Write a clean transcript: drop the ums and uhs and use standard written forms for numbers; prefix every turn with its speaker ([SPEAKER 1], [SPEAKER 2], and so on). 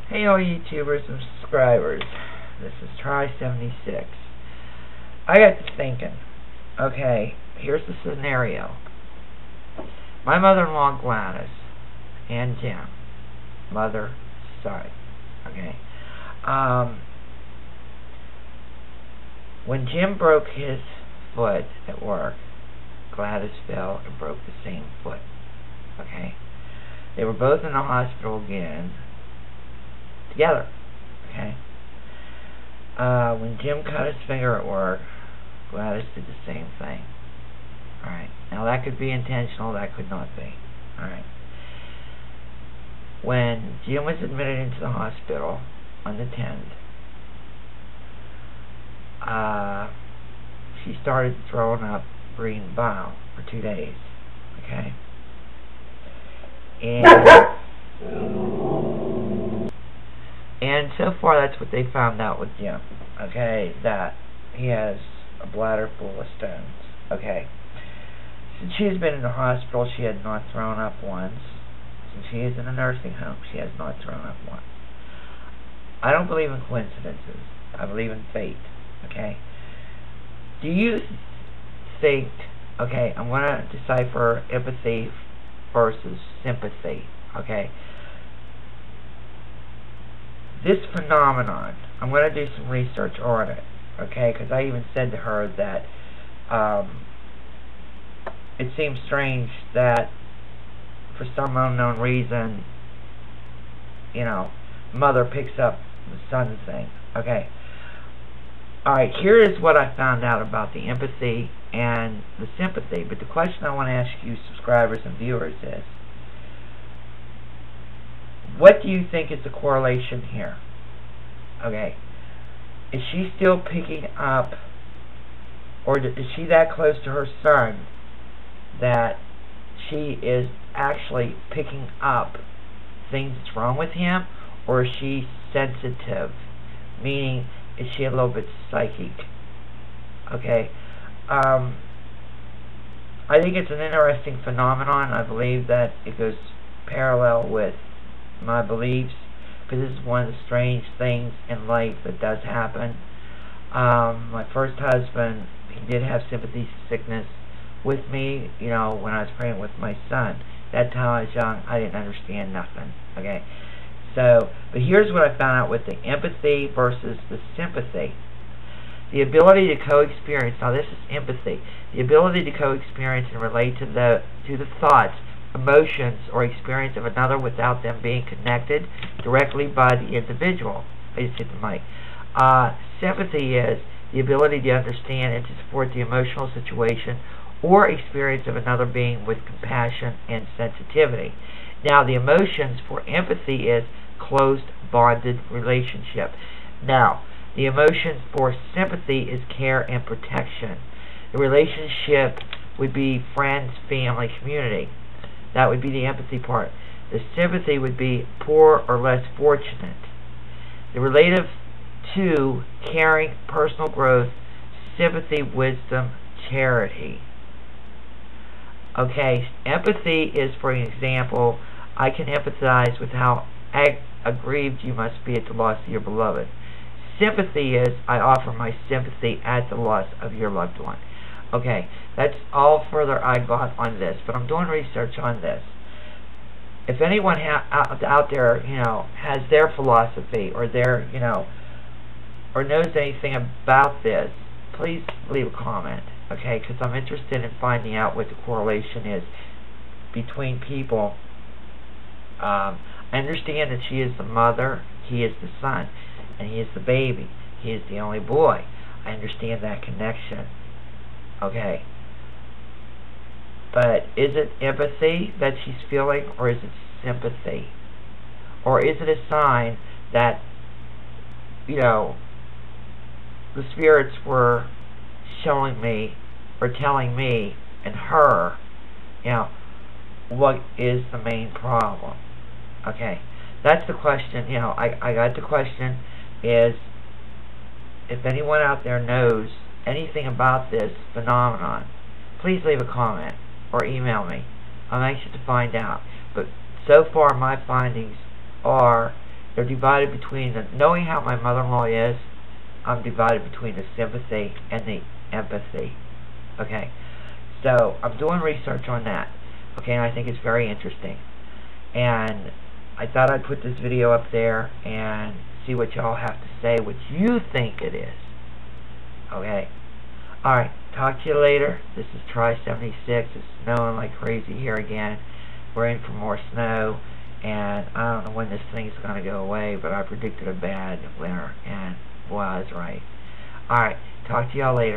[SPEAKER 1] Hey all YouTubers and subscribers, this is Try76. I got to thinking, okay, here's the scenario. My mother-in-law Gladys and Jim, mother side, okay. When Jim broke his foot at work, Gladys fell and broke the same foot, okay. They were both in the hospital again, together, okay. When Jim cut his finger at work, Gladys did the same thing. Alright, now that could be intentional, that could not be. Alright. When Jim was admitted into the hospital on the 10th, she started throwing up green bile for 2 days, okay. And so far that's what they found out with Jim, okay, that he has a bladder full of stones, okay. Since she's been in the hospital, she had not thrown up once. Since she is in a nursing home, she has not thrown up once. I don't believe in coincidences. I believe in fate, okay. Do you think, okay, I'm going to decipher empathy versus sympathy, okay. This phenomenon, I'm going to do some research on it, okay, because I even said to her that it seems strange that for some unknown reason, you know, mother picks up the son thing, okay. Alright, here is what I found out about the empathy and the sympathy, but the question I want to ask you subscribers and viewers is, what do you think is the correlation here? Okay. Is she still picking up, or is she that close to her son that she is actually picking up things that's wrong with him, or is she sensitive? Meaning, is she a little bit psychic? Okay. I think it's an interesting phenomenon. I believe that it goes parallel with my beliefs, because this is one of the strange things in life that does happen. My first husband, he did have sympathy sickness with me, you know, when I was pregnant with my son. That time I was young, I didn't understand nothing, okay. So, but here's what I found out with the empathy versus the sympathy. The ability to co-experience, now this is empathy, the ability to co-experience and relate to the thoughts, emotions, or experience of another without them being connected directly by the individual. I just hit the mic. Sympathy is the ability to understand and to support the emotional situation or experience of another being with compassion and sensitivity. Now, the emotions for empathy is closed, bonded relationship. Now, the emotion for sympathy is care and protection. The relationship would be friends, family, community. That would be the empathy part. The sympathy would be poor or less fortunate. The relative to caring, personal growth, sympathy, wisdom, charity. Okay, empathy is, for example, I can empathize with how aggrieved you must be at the loss of your beloved. Sympathy is, I offer my sympathy at the loss of your loved one. Okay, that's all further I got on this, but I'm doing research on this. If anyone out there, you know, has their philosophy or their, you know, or knows anything about this, please leave a comment, okay, because I'm interested in finding out what the correlation is between people. I understand that she is the mother, he is the son, and he is the baby. He is the only boy. I understand that connection. Okay. But is it empathy that she's feeling, or is it sympathy? Or is it a sign that, you know, the spirits were showing me, or telling me and her, you know, what is the main problem? Okay. That's the question, you know, I got the question is, if anyone out there knows anything about this phenomenon, please leave a comment or email me. I'm anxious to find out. But so far my findings are they're divided between the, knowing how my mother-in-law is, I'm divided between the sympathy and the empathy. Okay, so I'm doing research on that. Okay, and I think it's very interesting. And I thought I'd put this video up there and see what y'all have to say, what you think it is. Okay, alright, talk to you later. This is Try76. It's snowing like crazy here again. We're in for more snow, and I don't know when this thing's going to go away, but I predicted a bad winter, and boy, I was right. Alright, talk to y'all later.